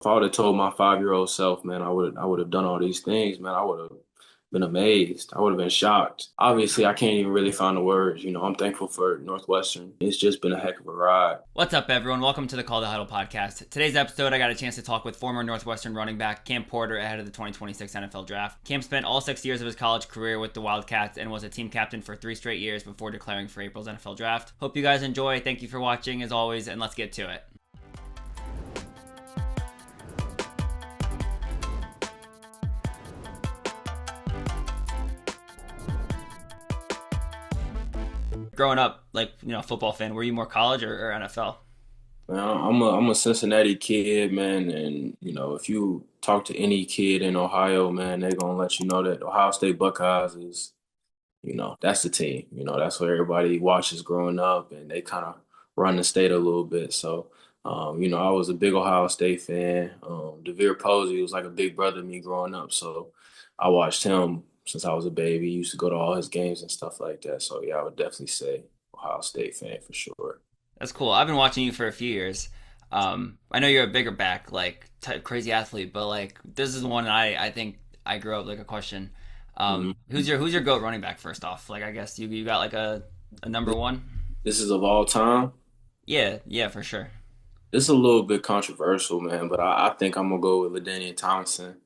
If I would have told my 5-year-old self, man, I would have done all these things, man. I would have been amazed. I would have been shocked. Obviously, I can't even really find the words. I'm thankful for Northwestern. It's just been a heck of a ride. What's up, everyone? Welcome to the Call The Huddle podcast. Today's episode, I got a chance to talk with former Northwestern running back Cam Porter ahead of the 2026 NFL Draft. Cam spent all 6 years of his college career with the Wildcats and was a team captain for 3 straight years before declaring for April's NFL Draft. Hope you guys enjoy. Thank you for watching, as always, and let's get to it. Growing up, football fan, were you more college or NFL? Man, I'm a Cincinnati kid, man, and if you talk to any kid in Ohio, man, they're gonna let you know that Ohio State Buckeyes is, that's the team. That's what everybody watches growing up, and they kind of run the state a little bit. So, I was a big Ohio State fan. DeVere Posey was like a big brother to me growing up, so I watched him since I was a baby. Used to go to all his games and stuff like that. So, yeah, I would definitely say Ohio State fan for sure. That's cool. I've been watching you for a few years. I know you're a bigger back, crazy athlete, but this is one I think I grew up like a question. Mhm. Who's your goat running back first off? I guess you got like a number one. This is of all time. Yeah, for sure. This is a little bit controversial, man, but I think I'm gonna go with LaDainian Tomlinson.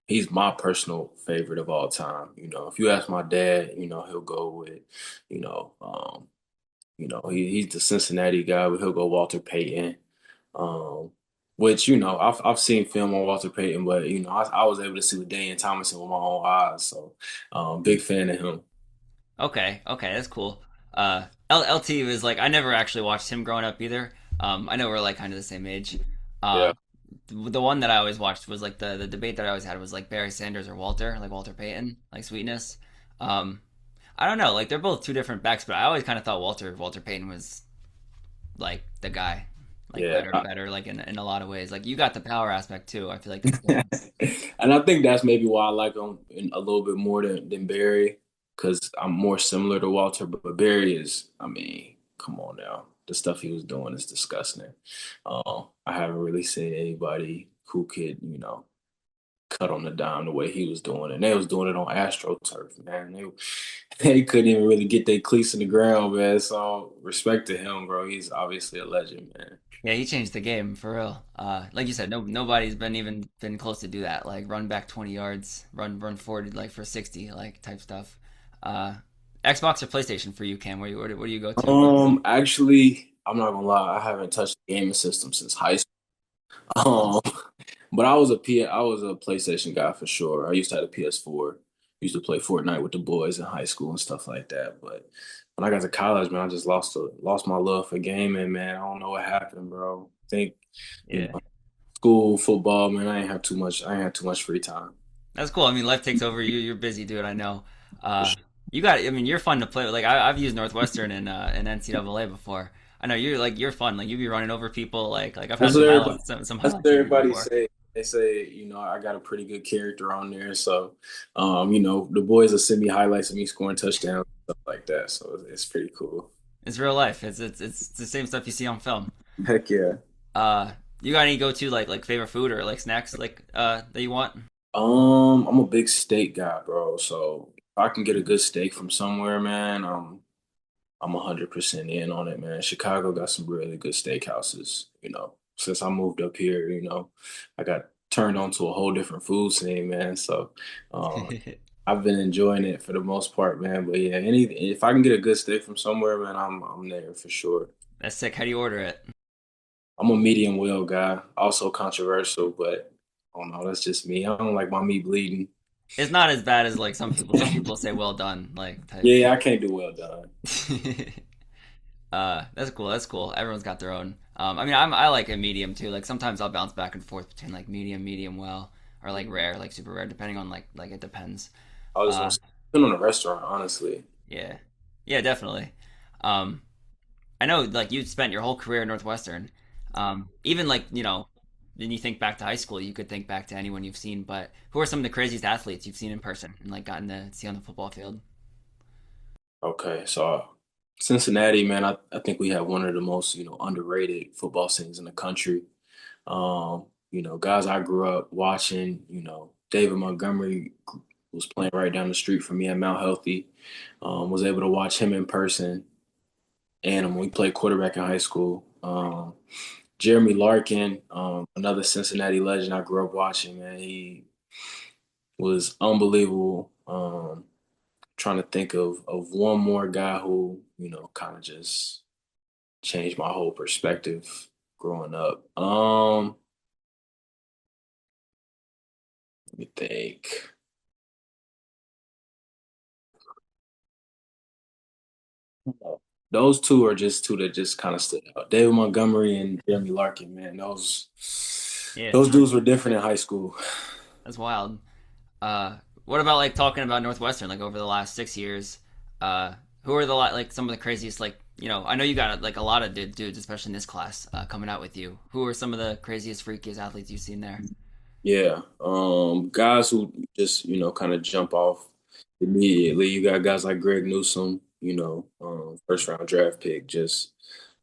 He's my personal favorite of all time. If you ask my dad, he'll go with, you know, um, he's the Cincinnati guy, but he'll go Walter Payton. Um, which I've seen film on Walter Payton, but I was able to see LaDainian Tomlinson with my own eyes, so big fan of him. Okay, that's cool. LT was I never actually watched him growing up either. I know we're kind of the same age. Uh, Yeah. the one that I always watched was the debate that I always had was Barry Sanders or Walter Payton, Sweetness. Um, I don't know, they're both two different backs, but I always kind of thought Walter Payton was the guy, Yeah. better in a lot of ways. You got the power aspect too. I feel like that's good. And I think that's maybe why I like him a little bit more than Barry, because I'm more similar to Walter. But Barry is, I mean, come on now. The stuff he was doing is disgusting. I haven't really seen anybody who could, cut on the dime the way he was doing it. And they was doing it on AstroTurf, man. They couldn't even really get their cleats in the ground, man. So respect to him, bro. He's obviously a legend, man. Yeah, he changed the game for real. Like you said, nobody's been close to do that. Run back 20 yards, run forward for 60, type stuff. Uh, Xbox or PlayStation for you, Cam? Where do you go to? Actually, I'm not gonna lie, I haven't touched the gaming system since high school. Um, but I was a PlayStation guy for sure. I used to have a PS4. Used to play Fortnite with the boys in high school and stuff like that. But when I got to college, man, I just lost my love for gaming, man. I don't know what happened, bro. I think, you Yeah, know, school, football, man, I ain't had too much free time. that's cool. I mean, life takes over. You're busy, dude. I know. For Uh, sure. you got. I mean, you're fun to play with. I've used Northwestern and NCAA before. I know you're fun. You be running over people. I've had That's what everybody some that's highlights what of you everybody before. say. They say, I got a pretty good character on there. So the boys will send me highlights of me scoring touchdowns, stuff like that. So it's pretty cool. It's real life. It's the same stuff you see on film. Heck yeah. Uh, you got any go to favorite food or snacks that you want? I'm a big steak guy, bro. So if I can get a good steak from somewhere, man, I'm 100% in on it, man. Chicago got some really good steakhouses. Since I moved up here, I got turned on to a whole different food scene, man. So um, I've been enjoying it for the most part, man. But yeah, if I can get a good steak from somewhere, man, I'm there for sure. That's sick. How do you order it? I'm a medium well guy, also controversial, but I don't know, that's just me. I don't like my meat bleeding. It's not as bad as some people. Some people say well done, type. Yeah, I can't do well done. That's cool. That's cool. Everyone's got their own. I mean, I like a medium too. Sometimes I'll bounce back and forth between medium well, or rare, super rare, depending on it depends. I was gonna Uh, say, depend on the restaurant, honestly. yeah, yeah, definitely. Um, I know you spent your whole career at Northwestern. Even when you think back to high school, you could think back to anyone you've seen. But who are some of the craziest athletes you've seen in person and gotten to see on the football field? Okay, so Cincinnati, man, I think we have one of the most, underrated football scenes in the country. guys I grew up watching. David Montgomery was playing right down the street from me at Mount Healthy. Was able to watch him in person, and we played quarterback in high school. Jeremy Larkin, another Cincinnati legend I grew up watching, man. He was unbelievable. Trying to think of one more guy who, kind of just changed my whole perspective growing up. Let me think. Those two are just two that just kind of stood out. David Montgomery and Jeremy Larkin, man. Those Yeah, those dudes were different in high school. that's wild. Uh, what about like talking about Northwestern, like over the last 6 years? Who are the like some of the craziest like I know you got like a lot of dudes, especially in this class, coming out with you. Who are some of the craziest, freakiest athletes you've seen there? Yeah. Guys who just, kind of jump off immediately. You got guys like Greg Newsome, first round draft pick. Just,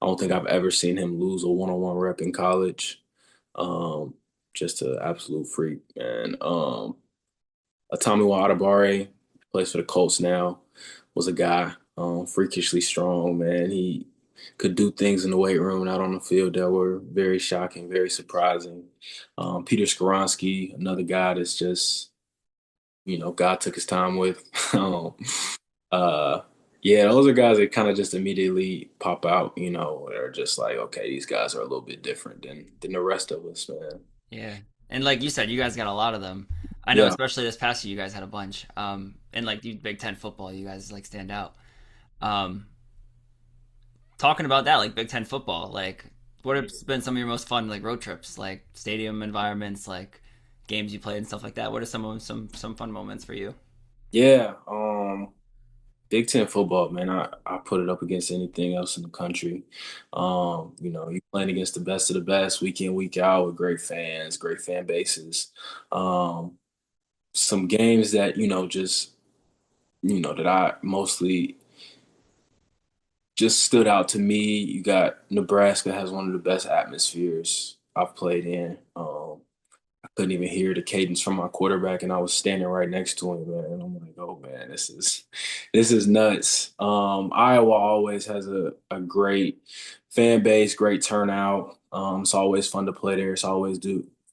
I don't think I've ever seen him lose a one-on-one rep in college. Um, just an absolute freak, man. Tommy Adebawore plays for the Colts now. Was a guy, freakishly strong, man. He could do things in the weight room and out on the field that were very shocking, very surprising. Peter Skoronsky, another guy that's just, God took his time with. Uh, yeah, those are guys that kind of just immediately pop out, they're just like, okay, these guys are a little bit different than the rest of us, man. Yeah, and like you said, you guys got a lot of them. I know, Yeah, especially this past year, you guys had a bunch. And like you Big Ten football, you guys like stand out. Um, talking about that, like Big Ten football, like what have been some of your most fun like road trips, like stadium environments, like games you played and stuff like that? What are some fun moments for you? yeah. Big Ten football, man. I put it up against anything else in the country. You playing against the best of the best week in, week out with great fans, great fan bases. Um, some games that, just, that I mostly just stood out to me. You got Nebraska has one of the best atmospheres I've played in. I couldn't even hear the cadence from my quarterback, and I was standing right next to him, man. And I'm like, oh man, this is nuts. Iowa always has a great fan base, great turnout. It's always fun to play there. It's always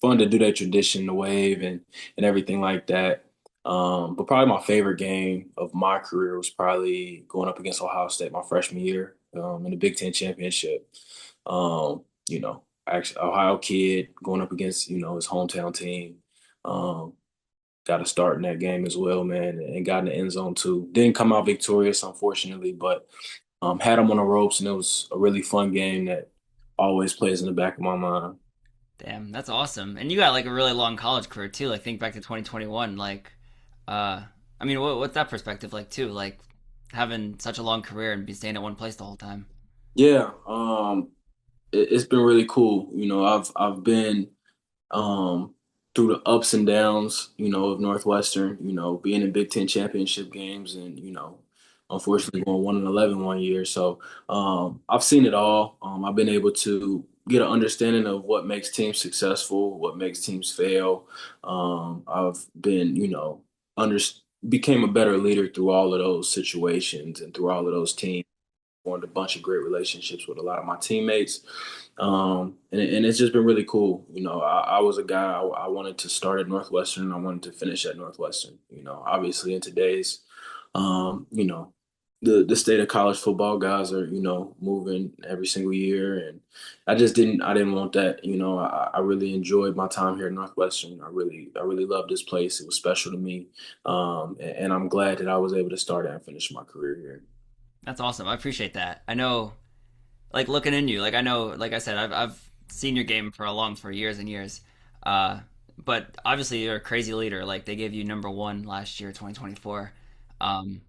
fun to do that tradition, the wave and everything like that. But probably my favorite game of my career was probably going up against Ohio State my freshman year in the Big Ten championship. Actually, Ohio kid going up against his hometown team. Um, got a start in that game as well, man, and got in the end zone too. Didn't come out victorious, unfortunately, but had them on the ropes, and it was a really fun game that always plays in the back of my mind. Damn, that's awesome. And you got like a really long college career too. Like think back to 2021. Like, uh, I mean, what's that perspective like too? Like having such a long career and be staying at one place the whole time. Yeah, it's been really cool. I've been um, through the ups and downs, of Northwestern, being in Big Ten championship games and, unfortunately going 1-11 one year. So I've seen it all. I've been able to get an understanding of what makes teams successful, what makes teams fail. I've been, under became a better leader through all of those situations and through all of those teams. Formed a bunch of great relationships with a lot of my teammates. And it's just been really cool. I was a guy, I wanted to start at Northwestern. I wanted to finish at Northwestern. Obviously in today's, the state of college football, guys are, moving every single year. And I didn't want that. I really enjoyed my time here at Northwestern. I really loved this place. It was special to me. And I'm glad that I was able to start and finish my career here. That's awesome. I appreciate that. I know, like looking in you, like I know, like I said, I've seen your game for years and years. Uh, but obviously you're a crazy leader. Like they gave you number one last year, 2024. Um,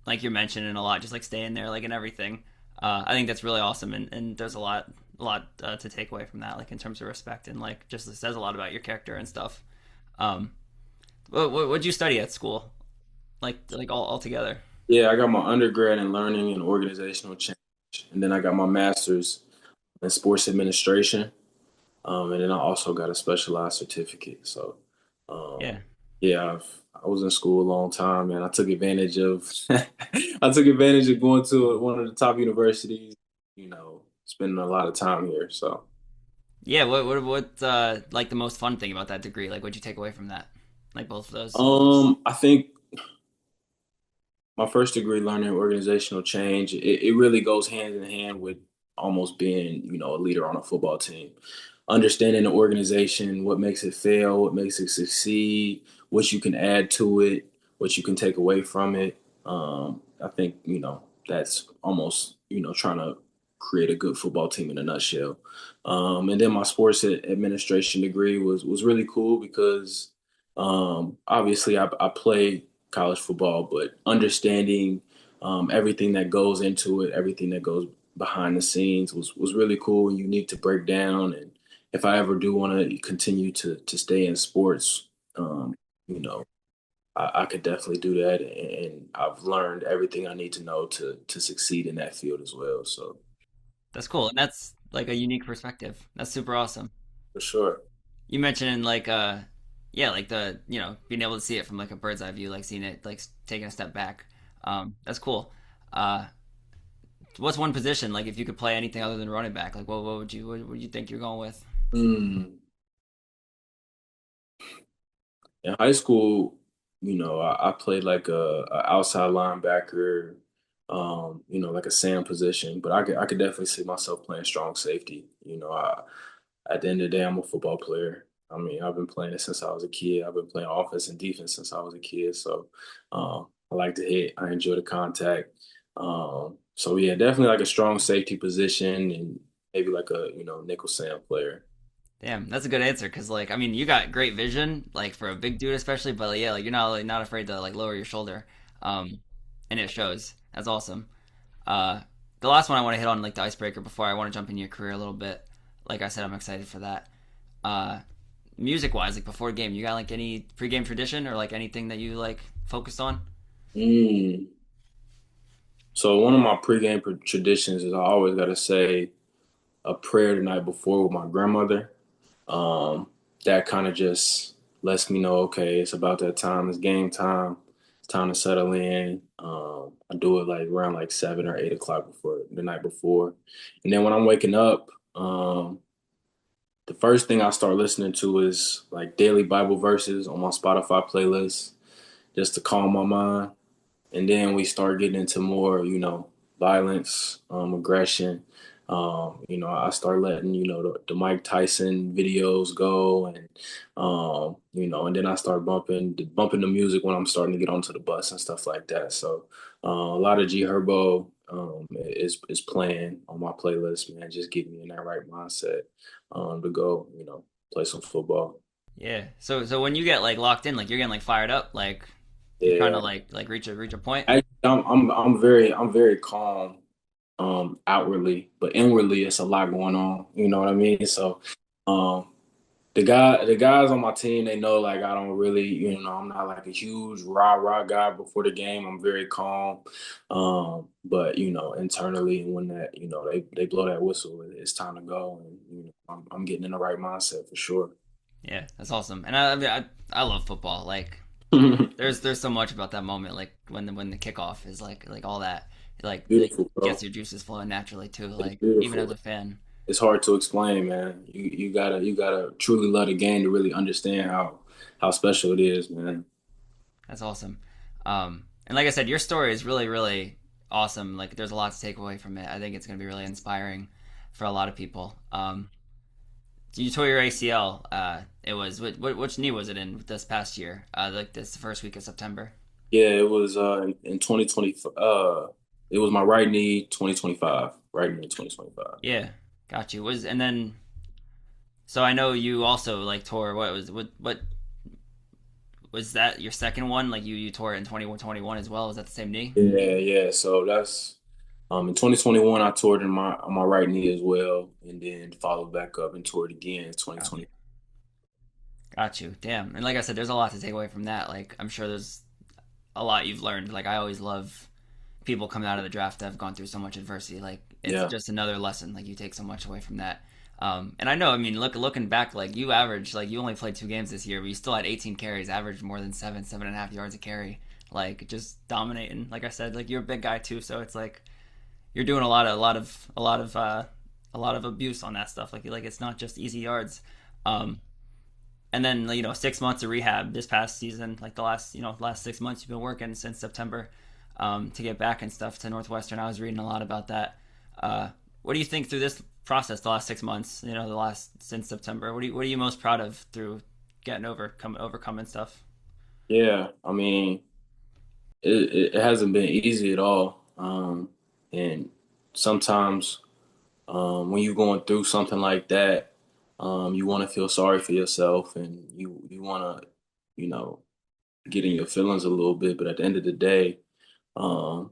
like you're mentioning a lot, just like staying there, like and everything. I think that's really awesome, and there's a lot to take away from that, like in terms of respect and like just it says a lot about your character and stuff. Um, what'd you study at school? Like all together? Yeah, I got my undergrad in learning and organizational change, and then I got my master's in sports administration. And then I also got a specialized certificate. So, um, Yeah. yeah, I was in school a long time, and I took advantage of I took advantage of going to one of the top universities. Spending a lot of time here. So, Yeah, what like the most fun thing about that degree? Like what'd you take away from that? Like both of those? I think my first degree, learning organizational change, it really goes hand in hand with almost being, a leader on a football team. Understanding the organization, what makes it fail, what makes it succeed, what you can add to it, what you can take away from it. I think, that's almost, trying to create a good football team in a nutshell. And then my sports administration degree was really cool because obviously I play college football, but understanding everything that goes into it, everything that goes behind the scenes was really cool and unique to break down. And if I ever do want to continue to stay in sports, you know, I could definitely do that. And I've learned everything I need to know to succeed in that field as well. So That's cool. And that's like a unique perspective. That's super awesome. for sure. You mentioned like yeah, like the, being able to see it from like a bird's eye view, like seeing it like taking a step back. That's cool. Uh what's one position like if you could play anything other than running back? Like what would you think you're going with? Mm. In high school, I played like a outside linebacker, like a Sam position, but I could definitely see myself playing strong safety. At the end of the day, I'm a football player. I mean, I've been playing it since I was a kid. I've been playing offense and defense since I was a kid. So I like to hit. I enjoy the contact. So yeah, definitely like a strong safety position and maybe like a, nickel Sam player. Damn, that's a good answer because like I mean you got great vision like for a big dude especially, but yeah, like you're not like, not afraid to like lower your shoulder, um, and it shows. That's awesome. Uh, the last one I want to hit on like the icebreaker before I want to jump into your career a little bit. Like I said, I'm excited for that. Uh, music wise, like before game, you got like any pregame tradition or like anything that you like focused on? Mm. So one of my pregame traditions is I always got to say a prayer the night before with my grandmother. Um, that kind of just lets me know, okay, it's about that time. It's game time. It's time to settle in. I do it like around like 7 or 8 o'clock before the night before, and then when I'm waking up, the first thing I start listening to is like daily Bible verses on my Spotify playlist, just to calm my mind. And then we start getting into more, violence, aggression. I start letting, the Mike Tyson videos go and then I start bumping the music when I'm starting to get onto the bus and stuff like that. So a lot of G Herbo is playing on my playlist, man, just getting me in that right mindset to go, play some football. Yeah. So when you get like locked in, like you're getting like fired up, like you're trying to Yeah. like reach a point. I'm very calm outwardly, but inwardly it's a lot going on. You know what I mean? So um the guys on my team, they know like I don't really, I'm not like a huge rah guy before the game. I'm very calm. But internally when that, they blow that whistle, it's time to go and I'm getting in the right mindset for sure. Yeah, that's awesome. And I mean, I love football. Like there's so much about that moment, like when the kickoff is like all that, like Beautiful, gets bro. your juices flowing naturally too. It's Like even as beautiful. a fan, It's hard to explain, man. You gotta truly love the game to really understand how special it is, man. that's awesome. And like I said, your story is really awesome. Like there's a lot to take away from it. I think it's gonna be really inspiring for a lot of people. You tore your ACL. It was which knee was it in this past year? Like this first week of September. Yeah, it was in 2020. It was my right knee, 2025. Right knee, 2025. Yeah, got you. Was and then so I know you also like tore what was that your second one? Like you tore it in 2021 as well? Was that the same knee? Yeah, yeah. So that's in 2021 I tore it in my on my right knee as well, and then followed back up and tore it again in Got 2020. you. Got you. Damn. And like I said, there's a lot to take away from that. Like I'm sure there's a lot you've learned. Like I always love people coming out of the draft that have gone through so much adversity. Like it's Yeah. just another lesson. Like you take so much away from that. And I know, I mean, looking back, like you averaged, like you only played 2 games this year, but you still had 18 carries, averaged more than 7.5 yards a carry, like just dominating. Like I said, like you're a big guy too, so it's like you're doing a lot of abuse on that stuff. Like it's not just easy yards. Um, and then 6 months of rehab this past season, like the last 6 months you've been working since September, to get back and stuff to Northwestern. I was reading a lot about that. Uh, what do you think through this process, the last 6 months? The last since September. What are you most proud of through getting overcoming stuff? Yeah, I mean, it hasn't been easy at all. And sometimes when you're going through something like that, you want to feel sorry for yourself and you want to, you know, get in your feelings a little bit. But at the end of the day, um,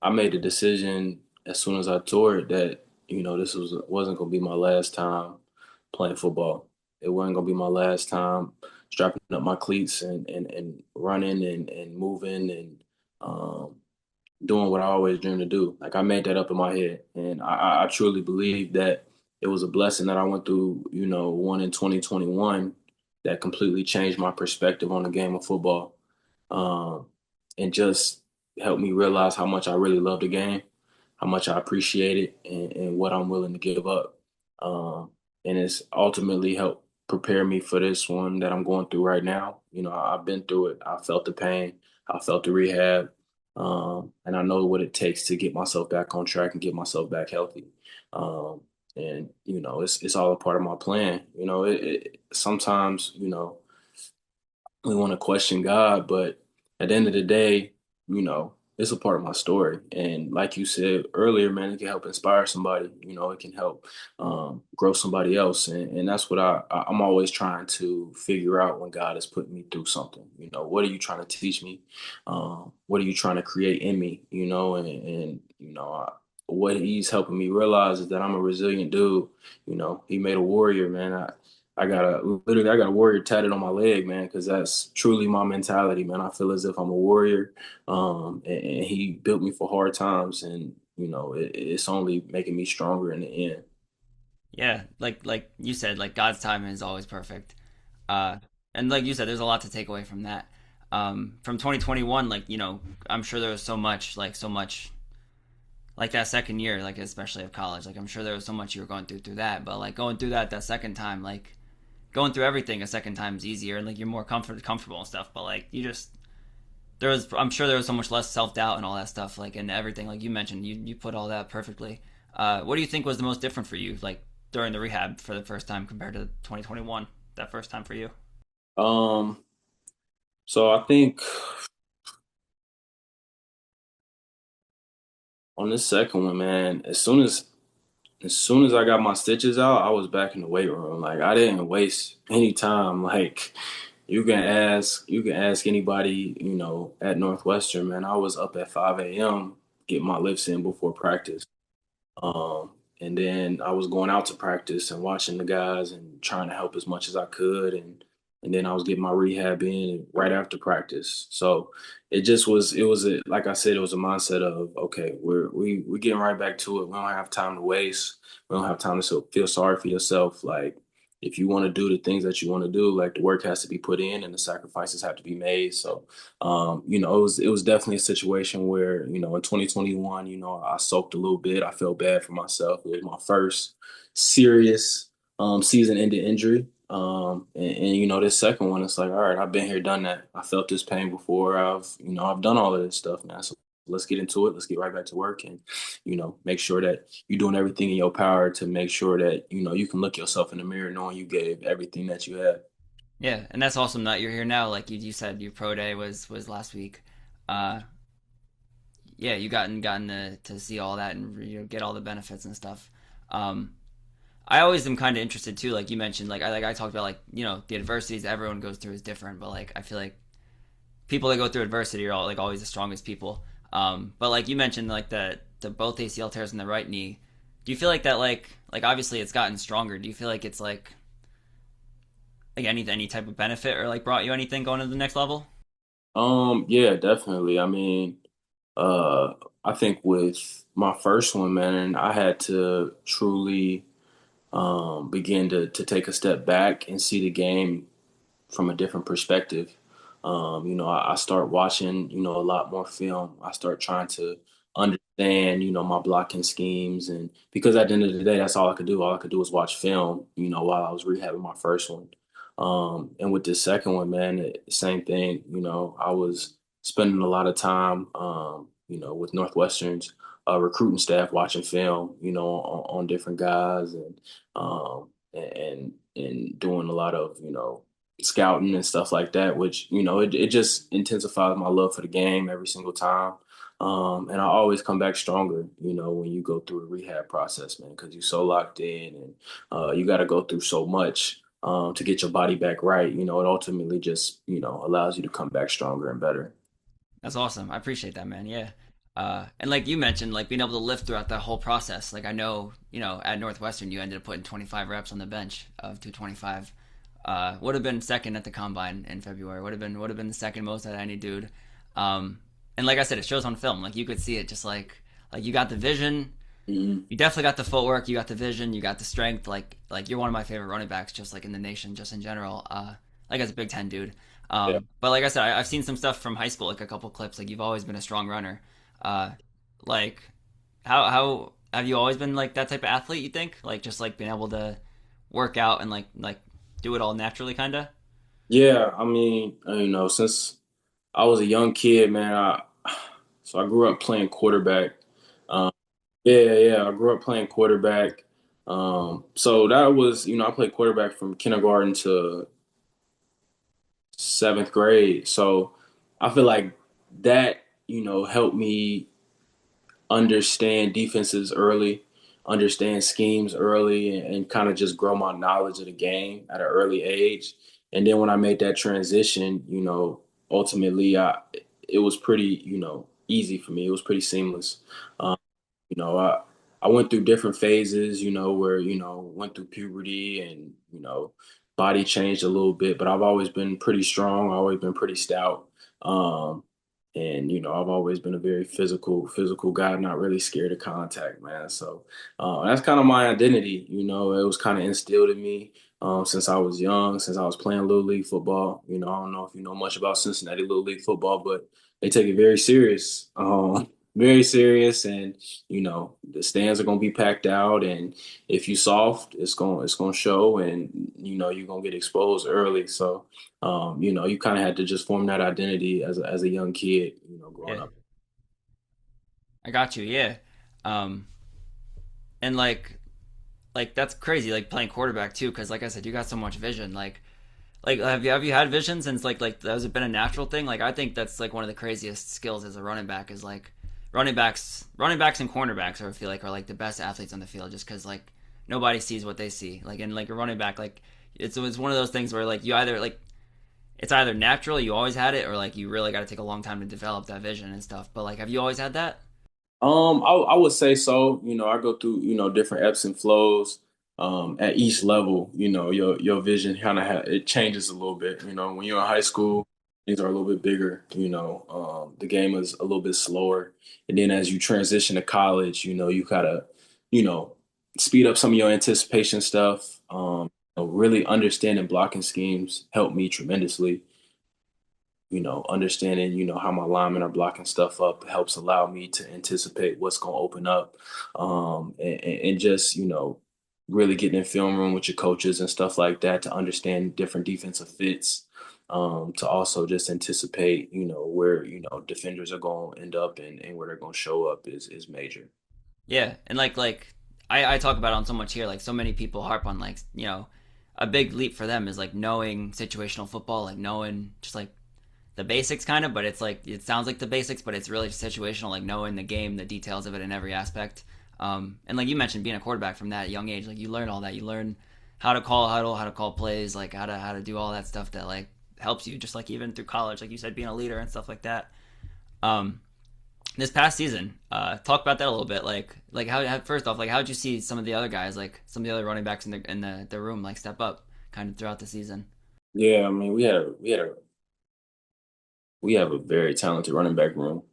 I made the decision as soon as I tore it that, this wasn't going to be my last time playing football. It wasn't going to be my last time strapping up my cleats and running and moving and um, doing what I always dreamed to do. Like I made that up in my head, and I truly believe that it was a blessing that I went through. One in 2021 that completely changed my perspective on the game of football, um, and just helped me realize how much I really love the game, how much I appreciate it, and what I'm willing to give up. Um, and it's ultimately helped prepare me for this one that I'm going through right now. I've been through it. I felt the pain. I felt the rehab. And I know what it takes to get myself back on track and get myself back healthy. Um, and it's all a part of my plan. Sometimes we want to question God, but at the end of the day, it's a part of my story. And like you said earlier, man, it can help inspire somebody. It can help grow somebody else, and that's what I'm always trying to figure out when God is putting me through something. What are you trying to teach me? What are you trying to create in me? What He's helping me realize is that I'm a resilient dude. He made a warrior, man. I got a warrior tatted on my leg, man, because that's truly my mentality, man. I feel as if I'm a warrior, and he built me for hard times, and it's only making me stronger in the end. Yeah, like you said, like God's timing is always perfect. Uh, and like you said, there's a lot to take away from that. From 2021, I'm sure there was so much like that second year, like especially of college. Like I'm sure there was so much you were going through that, but like going through that second time, like going through everything a second time is easier, and like you're more comfortable and stuff. But like I'm sure there was so much less self doubt and all that stuff, like and everything. Like you mentioned, you put all that perfectly. What do you think was the most different for you, like during the rehab for the first time compared to 2021? That first time for you? Um, so I think on this second one, man, as soon as I got my stitches out, I was back in the weight room. Like I didn't waste any time. Like you can ask anybody, at Northwestern, man. I was up at 5 a.m. getting my lifts in before practice. Um, and then I was going out to practice and watching the guys and trying to help as much as I could. And then I was getting my rehab in right after practice. So like I said, it was a mindset of, okay, we're getting right back to it. We don't have time to waste. We don't have time to feel sorry for yourself. Like if you want to do the things that you want to do, like the work has to be put in and the sacrifices have to be made. So it was definitely a situation where, in 2021, I soaked a little bit. I felt bad for myself. It was my first serious season-ending injury. And this second one, it's like, all right, I've been here, done that. I felt this pain before. I've done all of this stuff now. So let's get into it. Let's get right back to work and, make sure that you're doing everything in your power to make sure that, you can look yourself in the mirror knowing you gave everything that you had. Yeah, and that's awesome that you're here now. Like you said, your pro day was last week. Uh, yeah, you gotten to see all that and get all the benefits and stuff. Um, I always am kind of interested too. Like you mentioned, like I talked about, like the adversities everyone goes through is different, but like I feel like people that go through adversity are all like always the strongest people. But like you mentioned, like the both ACL tears in the right knee. Do you feel like that like obviously it's gotten stronger? Do you feel like it's like any type of benefit or like brought you anything going to the next level? Yeah, definitely. I mean, I think with my first one, man, I had to truly begin to take a step back and see the game from a different perspective. I start watching, a lot more film. I start trying to understand, my blocking schemes. And because at the end of the day, that's all I could do. All I could do was watch film, while I was rehabbing my first one. And with this second one, man, same thing. I was spending a lot of time, with Northwestern's recruiting staff watching film, on different guys and doing a lot of, scouting and stuff like that, which, it just intensifies my love for the game every single time. And I always come back stronger, when you go through a rehab process, man, because you're so locked in and you got to go through so much to get your body back right. It ultimately just, allows you to come back stronger and better. That's awesome. I appreciate that, man. Yeah. And like you mentioned, like being able to lift throughout that whole process. Like I know, at Northwestern, you ended up putting 25 reps on the bench of 225. Would have been second at the combine in February. Would have been the second most at any dude. And like I said, it shows on film. Like you could see it, just like you got the vision. Mhm. You definitely got the footwork. You got the vision. You got the strength. Like you're one of my favorite running backs, just like in the nation, just in general. Like as a Big Ten dude. Yeah. But like I said, I've seen some stuff from high school, like a couple clips. Like you've always been a strong runner. Uh, like how have you always been like that type of athlete? You think like just like being able to work out and like do it all naturally, kind of. Yeah. I mean, since I was a young kid, man, so I grew up playing quarterback. Um, yeah, yeah, I grew up playing quarterback. So that was, I played quarterback from kindergarten to seventh grade. So I feel like that, helped me understand defenses early, understand schemes early, and kind of just grow my knowledge of the game at an early age. And then when I made that transition, ultimately, it was pretty, easy for me. It was pretty seamless. I went through different phases, where, went through puberty and, body changed a little bit, but I've always been pretty strong, always been pretty stout. Um, and, I've always been a very physical guy, not really scared of contact, man. So that's kind of my identity, it was kind of instilled in me since I was young, since I was playing Little League football. I don't know if you know much about Cincinnati Little League football, but they take it very serious, very serious. And the stands are gonna be packed out, and if you soft, it's gonna show, and you're gonna get exposed early. So, you kind of had to just form that identity as a young kid, growing Yeah, up. I got you. Yeah. Um, and like that's crazy. Like playing quarterback too, because like I said, you got so much vision. Like have you had vision since like that has it been a natural thing? Like I think that's like one of the craziest skills as a running back is like running backs and cornerbacks. I feel like are like the best athletes on the field just because like nobody sees what they see. Like and like a running back, like it's one of those things where like you either like it's either natural, you always had it, or like you really got to take a long time to develop that vision and stuff. But like, have you always had that? I would say so. I go through, different ebbs and flows. At each level, your vision kind of it changes a little bit. When you're in high school, things are a little bit bigger. The game is a little bit slower, and then as you transition to college, you gotta, you know, speed up some of your anticipation stuff. Really understanding blocking schemes helped me tremendously. Understanding, how my linemen are blocking stuff up helps allow me to anticipate what's going to open up. And just, really getting in film room with your coaches and stuff like that to understand different defensive fits. To also just anticipate, where, defenders are going to end up and where they're going to show up is major. Yeah, and like I talk about it on so much here. Like so many people harp on like a big leap for them is like knowing situational football, like knowing just like the basics kind of, but it's like it sounds like the basics, but it's really situational, like knowing the game, the details of it in every aspect. And like you mentioned, being a quarterback from that young age, like you learn all that. You learn how to call a huddle, how to call plays, like how to do all that stuff that like helps you, just like even through college, like you said, being a leader and stuff like that. Um, this past season, talk about that a little bit. Like how first off, like how did you see some of the other guys, like some of the other running backs in the room, like step up kind of throughout the season? Yeah, I mean, we have a very talented running back room.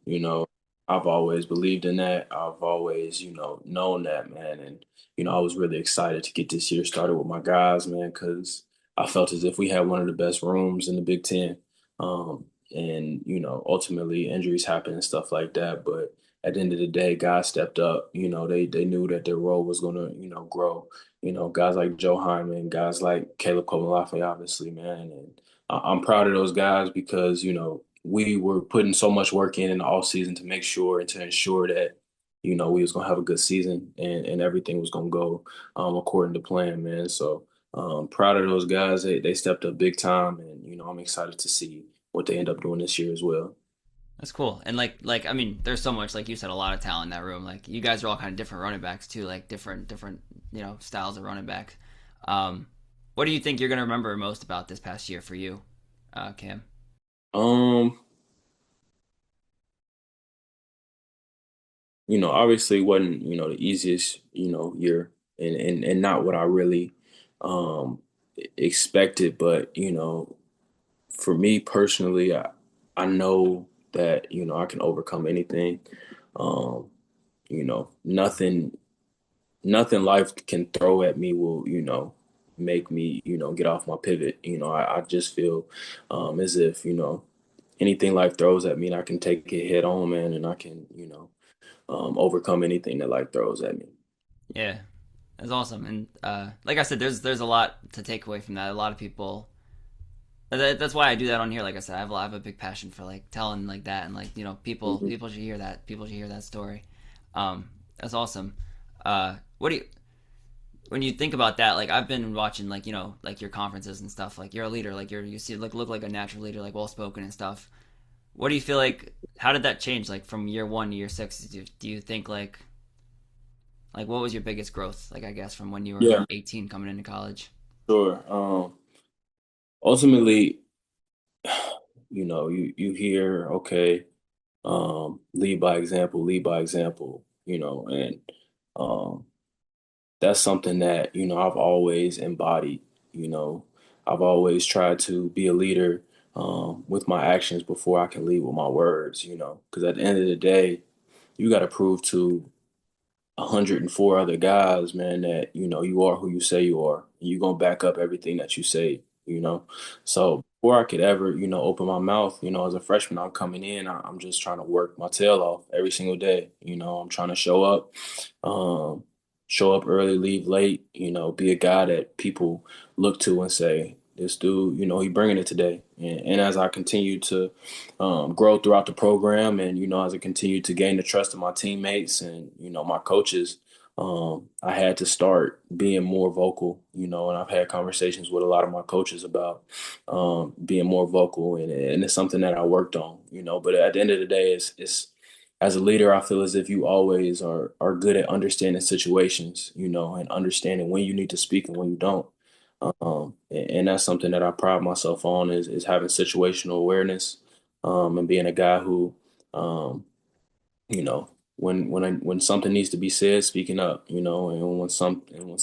I've always believed in that. I've always, known that, man. And, I was really excited to get this year started with my guys, man, because I felt as if we had one of the best rooms in the Big Ten. And, ultimately injuries happen and stuff like that. But at the end of the day, guys stepped up. They knew that their role was going to, grow. Guys like Joe Hyman, guys like Caleb Coben, obviously, man. And I'm proud of those guys because, we were putting so much work in the off season to make sure and to ensure that, we was gonna have a good season and everything was gonna go according to plan, man. So proud of those guys. They stepped up big time and I'm excited to see what they end up doing this year as well. That's cool. And I mean, there's so much, like you said, a lot of talent in that room. Like you guys are all kind of different running backs too, like different styles of running backs. Um, what do you think you're gonna remember most about this past year for you, Cam? Um, obviously it wasn't, the easiest, year and not what I really expected, but for me personally, I know that, I can overcome anything. Um, nothing life can throw at me will, make me, get off my pivot. I just feel as if, anything life throws at me, and I can take it head on, man, and I can, overcome anything that life throws at me. Yeah, that's awesome. And like I said, there's a lot to take away from that. A lot of people. That's why I do that on here. Like I said, I have a big passion for like telling like that, and like Hmm. people should hear that. People should hear that story. That's awesome. What do you when you think about that? Like I've been watching like like your conferences and stuff. Like you're a leader. Like you see like look like a natural leader, like well spoken and stuff. What do you feel like? How did that change? Like from year one to year six? Do you think like what was your biggest growth? Like I guess from when you were Yeah, 18 coming into college. sure. Ultimately, you hear, okay, lead by example, and um, that's something that, I've always embodied, you know. I've always tried to be a leader with my actions before I can lead with my words, because at the end of the day, you got to prove to 104 other guys, man, that you are who you say you are. And you're gonna back up everything that you say, you know. So before I could ever, open my mouth, as a freshman, I'm coming in, I'm just trying to work my tail off every single day. I'm trying to um, show up early, leave late, be a guy that people look to and say, this dude, he bringing it today. And as I continue to grow throughout the program, and as I continue to gain the trust of my teammates and my coaches, I had to start being more vocal. And I've had conversations with a lot of my coaches about being more vocal, and it's something that I worked on. But at the end of the day, it's as a leader, I feel as if you always are good at understanding situations, and understanding when you need to speak and when you don't. And that's something that I pride myself on is having situational awareness, and being a guy who, um, you know, when something needs to be said, speaking up, and when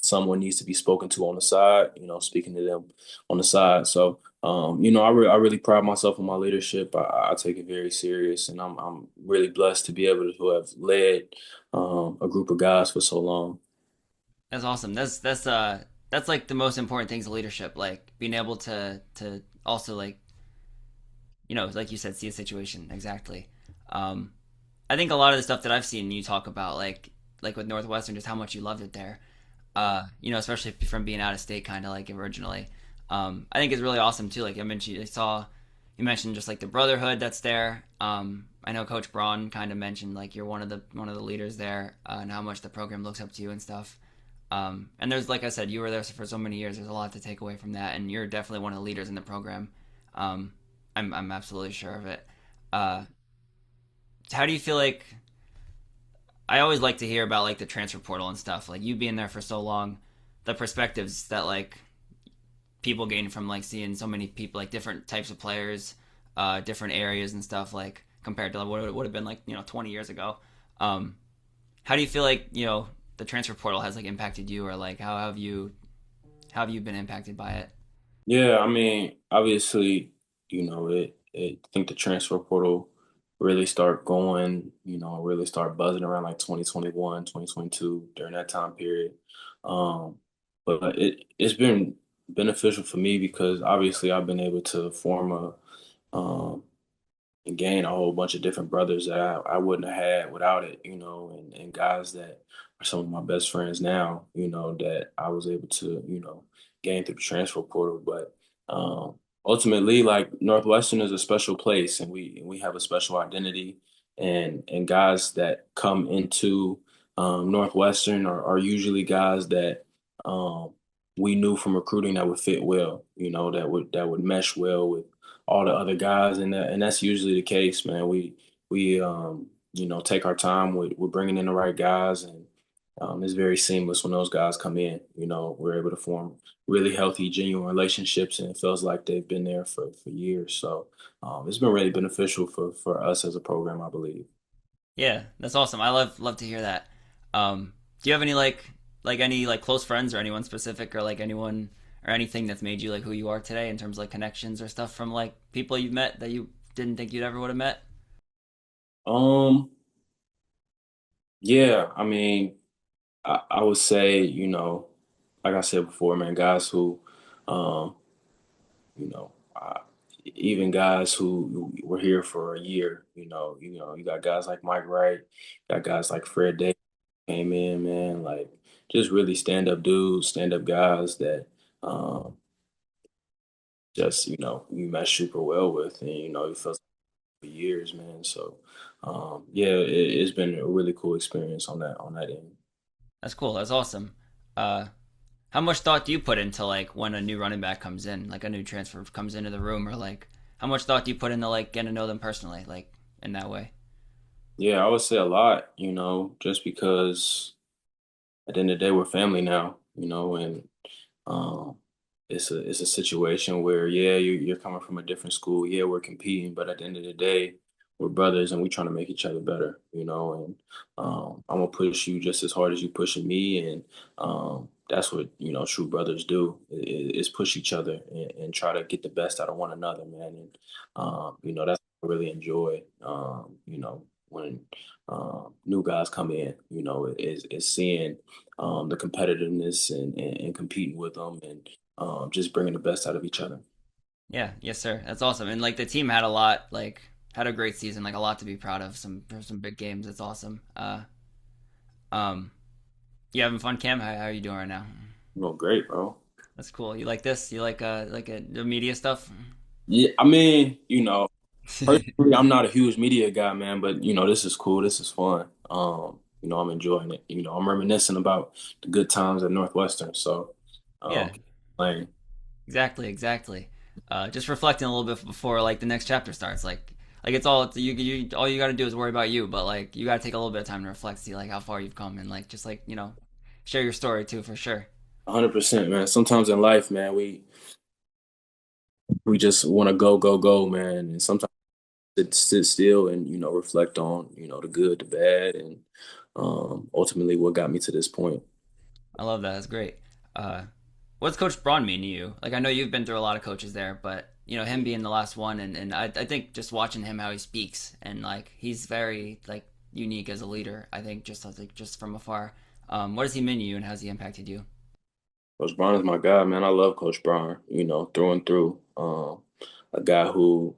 someone needs to be spoken to on the side, speaking to them on the side. So, I really pride myself on my leadership. I take it very serious, and I'm really blessed to be able to have led a group of guys for so long. That's awesome. That's like the most important things of leadership, like being able to also like like you said, see a situation exactly. Um, I think a lot of the stuff that I've seen you talk about, like with Northwestern, just how much you loved it there. Especially from being out of state, kind of like originally. I think it's really awesome too. Like I mentioned, you mentioned just like the brotherhood that's there. I know Coach Braun kind of mentioned like you're one of the leaders there, and how much the program looks up to you and stuff. And there's like I said, you were there for so many years. There's a lot to take away from that, and you're definitely one of the leaders in the program. Um, I'm absolutely sure of it. Uh, how do you feel like? I always like to hear about like the transfer portal and stuff. Like you being there for so long, the perspectives that like people gain from like seeing so many people, like different types of players, different areas and stuff, like compared to what it would have been like 20 years ago. Um, how do you feel like the transfer portal has like impacted you, or like how have you been impacted by it? Yeah, I mean, obviously, I think the transfer portal really start going, really start buzzing around like 2021, 2022 during that time period. Um, but it's been beneficial for me because obviously I've been able to form um, and gain a whole bunch of different brothers that I wouldn't have had without it, and guys that are some of my best friends now, that I was able to, gain through the transfer portal. But ultimately, like Northwestern is a special place and we have a special identity and guys that come into Northwestern are usually guys that um, we knew from recruiting that would fit well, that would mesh well with all the other guys, and that's usually the case, man. We take our time with bringing in the right guys, and it's very seamless when those guys come in. We're able to form really healthy, genuine relationships, and it feels like they've been there for years. So it's been really beneficial for us as a program, I believe. Yeah, that's awesome. I love to hear that. Do you have any any like close friends or anyone specific or like anyone or anything that's made you like who you are today in terms of like connections or stuff from like people you've met that you didn't think you'd ever would have met? Um, yeah, I mean, I would say, like I said before, man, guys who, um, you know, even guys who were here for a year, you got guys like Mike Wright, got guys like Fred Day came in, man, like just really stand up dudes, stand up guys that um, just, you mesh super well with, and you felt for years, man. So, yeah, it's been a really cool experience on that end. That's cool. That's awesome. Uh, how much thought do you put into like when a new running back comes in, like a new transfer comes into the room, or like how much thought do you put into like getting to know them personally, like in that way? Yeah, I would say a lot, just because at the end of the day, we're family now, and um, it's a situation where, yeah, you're coming from a different school. Yeah, we're competing, but at the end of the day, we're brothers and we're trying to make each other better, and I'm gonna push you just as hard as you pushing me, and that's what true brothers do is push each other and try to get the best out of one another, man. And that's what I really enjoy. When new guys come in, is seeing the competitiveness and competing with them and just bringing the best out of each other. Yeah, yes, sir. That's awesome. And like the team had a lot, like had a great season, like a lot to be proud of. Some big games. That's awesome. Um, you having fun, Cam? How are you doing right now? Great, bro. That's cool. You like this? You like the media stuff? Yeah, I mean, personally, I'm not a huge media guy, man, but this is cool. This is fun. I'm enjoying it. I'm reminiscing about the good times at Northwestern. So, Yeah, keep playing. exactly. Just reflecting a little bit before like the next chapter starts. Like it's you all you got to do is worry about you, but like you got to take a little bit of time to reflect, see like how far you've come, and like just like share your story too for sure. 100%, man. Sometimes in life, man, we just want to go, go, go, man, and sometimes sit still and reflect on the good, the bad, and ultimately what got me to this point. I love that. That's great. Uh, what's Coach Braun mean to you? Like I know you've been through a lot of coaches there, but him being the last one, and I think just watching him how he speaks and like he's very like unique as a leader. I think just from afar. What does he mean to you, and how's he impacted you? Coach Braun is my guy, man. I love Coach Braun, through and through. A guy who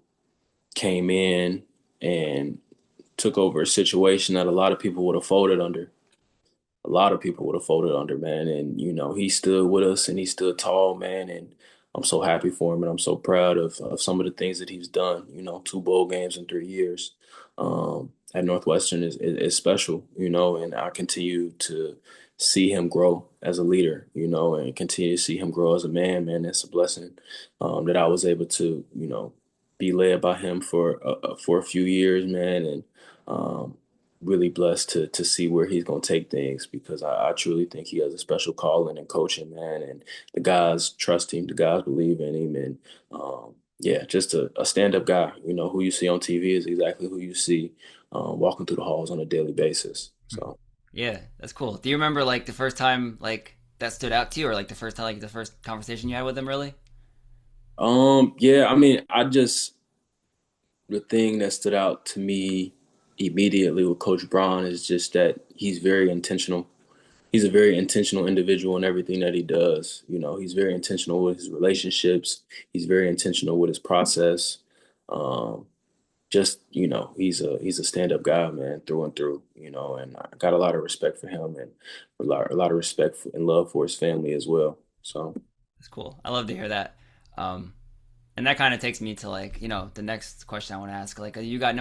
came in and took over a situation that a lot of people would have folded under. A lot of people would have folded under, man. And, he stood with us and he stood tall, man. And I'm so happy for him and I'm so proud of some of the things that he's done. 2 bowl games in 3 years at Northwestern is special, and I continue to see him grow as a leader, and continue to see him grow as a man, man. It's a blessing that I was able to, be led by him for a few years, man. And, um, really blessed to see where he's going to take things because I truly think he has a special calling in coaching, man. And the guys trust him, the guys believe in him, and yeah, just a stand-up guy. Who you see on TV is exactly who you see walking through the halls on a daily basis. So, Yeah, that's cool. Do you remember like the first time like that stood out to you, or like the first time like the first conversation you had with him? Really? yeah, I mean, I just the thing that stood out to me immediately with Coach Braun is just that he's very intentional. He's a very intentional individual in everything that he does. He's very intentional with his relationships. He's very intentional with his process. Um, he's a stand-up guy, man, through and through. And I got a lot of respect for him and a lot of respect and love for his family as well. So That's cool. I love to hear that. Um, and that kind of takes me to like the next question I want to ask. Like you got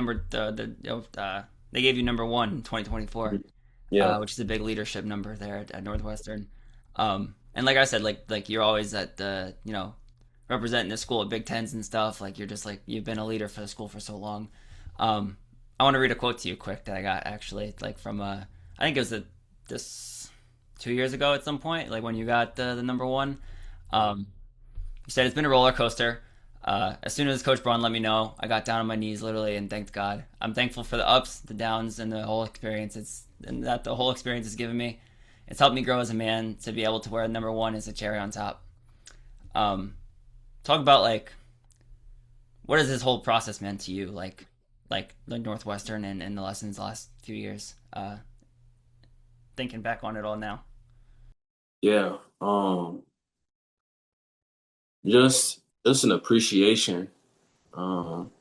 they gave you number one in 2024, yeah, which is a big leadership number there at Northwestern. And like I said, like you're always at the representing the school at Big Tens and stuff. Like you're just like you've been a leader for the school for so long. Um, I want to read a quote to you quick that I got actually like from I think it was this 2 years ago at some point, like when you got the number one. Um, you said it's been a roller coaster. As soon as Coach Braun let me know, I got down on my knees literally and thanked God. I'm thankful for the ups, the downs, and the whole experience. And that the whole experience has given me. It's helped me grow as a man to be able to wear number one as a cherry on top. Um, Talk about like what has this whole process meant to you, like Northwestern and the lessons the last few years. Thinking back on it all now. yeah. Just an appreciation. Um,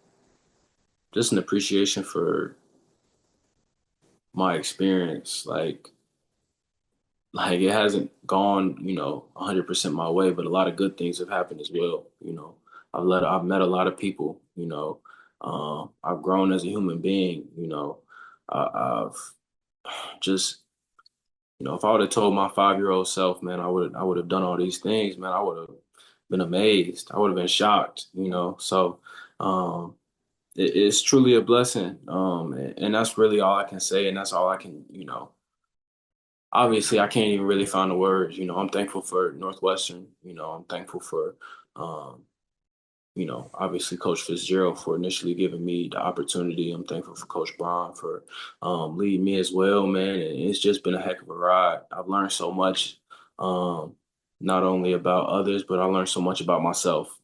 just an appreciation for my experience. Like it hasn't gone, 100% my way, but a lot of good things have happened as well. I've met a lot of people. I've grown as a human being. I've just, if I would have told my 5-year-old self, man, I would have done all these things, man. I would have been amazed. I would have been shocked. So um, it's truly a blessing, and that's really all I can say, and that's all I can, obviously I can't even really find the words. I'm thankful for Northwestern. I'm thankful for, um, obviously Coach Fitzgerald for initially giving me the opportunity. I'm thankful for Coach Braun for leading me as well, man. And it's just been a heck of a ride. I've learned so much, not only about others, but I learned so much about myself.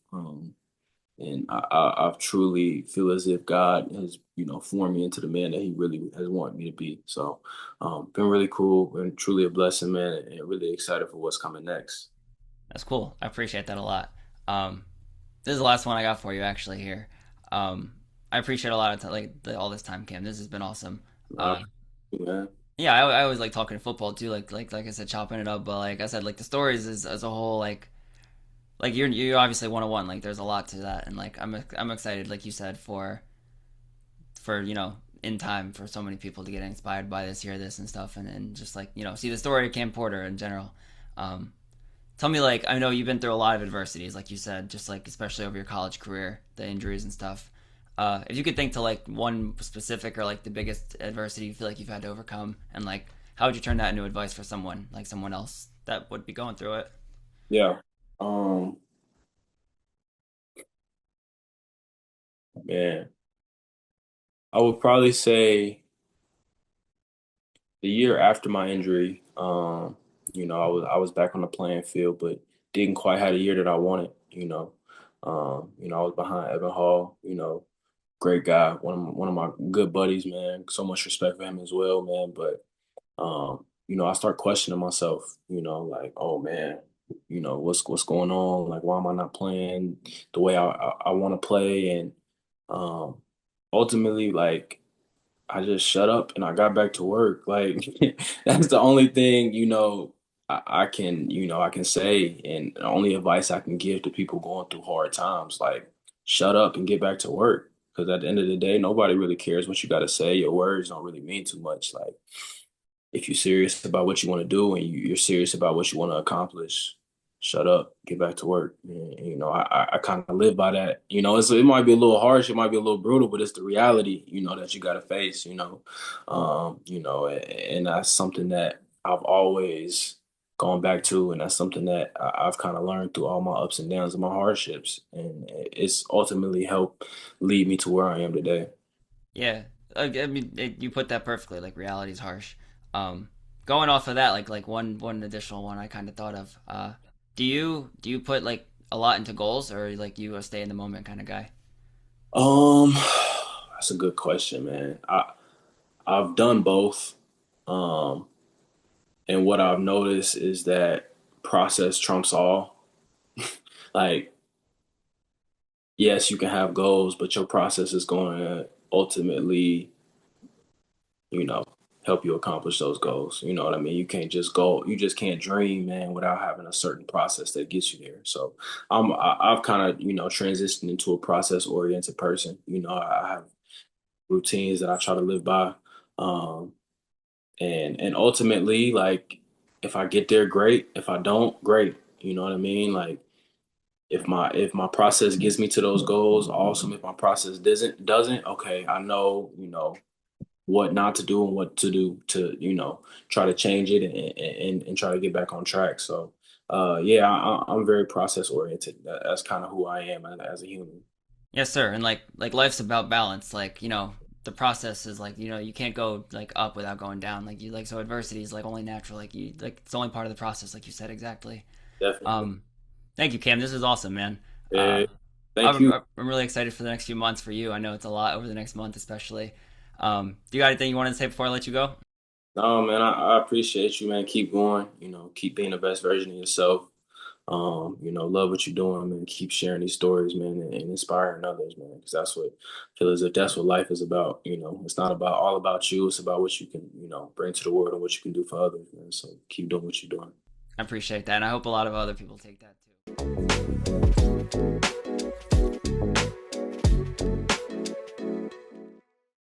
And I truly feel as if God has, formed me into the man that He really has wanted me to be. So, been really cool, been truly a blessing, man, and really excited for what's coming next. That's cool. I appreciate that a lot. Um, this is the last one I got for you actually here. Um, I appreciate a lot of all this time, Cam. This has been awesome. Uh, Uh, man, yeah, I always like talking football too. Like I said, chopping it up. But like I said, like the stories as a whole, like you're obviously 101. Like there's a lot to that, and like I'm excited, like you said, for in time for so many people to get inspired by this, hear this and stuff, and just like see the story of Cam Porter in general. Um, Tell me, like, I know you've been through a lot of adversities, like you said, just like especially over your college career, the injuries and stuff. If you could think to like one specific or like the biggest adversity you feel like you've had to overcome, and like how would you turn that into advice for someone like someone else that would be going through it? yeah. Um, Man, I would probably say the year after my injury, I was back on the playing field, but didn't quite have the year that I wanted. I was behind Evan Hall. Great guy, one of my good buddies, man. So much respect for him as well, man. But I start questioning myself. Like, oh man, what's going on? Like, why am I not playing the way I want to play? And um, ultimately, like, I just shut up and I got back to work. Like that's the only thing, I can say, and the only advice I can give to people going through hard times, like shut up and get back to work. Because at the end of the day, nobody really cares what you got to say. Your words don't really mean too much. Like if you're serious about what you want to do and you're serious about what you want to accomplish, shut up, get back to work. And, I kind of live by that. It might be a little harsh, it might be a little brutal, but it's the reality, that you got to face. And that's something that I've always gone back to, and that's something that I've kind of learned through all my ups and downs and my hardships, and it's ultimately helped lead me to where I am today. Yeah, I mean, you put that perfectly. Like reality is harsh. Um, Going off of that, like one additional one I kind of thought of. Do you put like a lot into goals, or like you a stay in the moment kind of guy? Um, That's a good question, man. I've done both. Um, and what I've noticed is that process trumps all. Like, yes, you can have goals, but your process is going to ultimately, you know, help you accomplish those goals. You know what I mean? You just can't dream, man, without having a certain process that gets you there. So I've kind of, transitioned into a process oriented person. I have routines that I try to live by. Um, and ultimately, like, if I get there, great. If I don't, great. You know what I mean? Like, if my process gets me to those goals, awesome. If my process doesn't, okay, I know, what not to do and what to do to, try to change it and try to get back on track. So yeah, I'm very process oriented. That's kind of who I am as a human. Yes, sir. And like life's about balance. Like, the process is like, you can't go like up without going down. Like you like so adversity is like only natural. Like you like it's only part of the process, like you said exactly. Definitely. Um, Thank you, Cam. This is awesome, man. Yeah. Thank I'm you. I'm really excited for the next few months for you. I know it's a lot over the next month, especially. Do you got anything you want to say before I let you go? No, man, I appreciate you, man. Keep going, keep being the best version of yourself. Love what you're doing, man. Keep sharing these stories, man, and inspiring others, man. Because that's what I feel as if that's what life is about. It's not about all about you. It's about what you can, bring to the world and what you can do for others, man. So keep doing what you're doing. I appreciate that, and I hope a lot of other people take that too.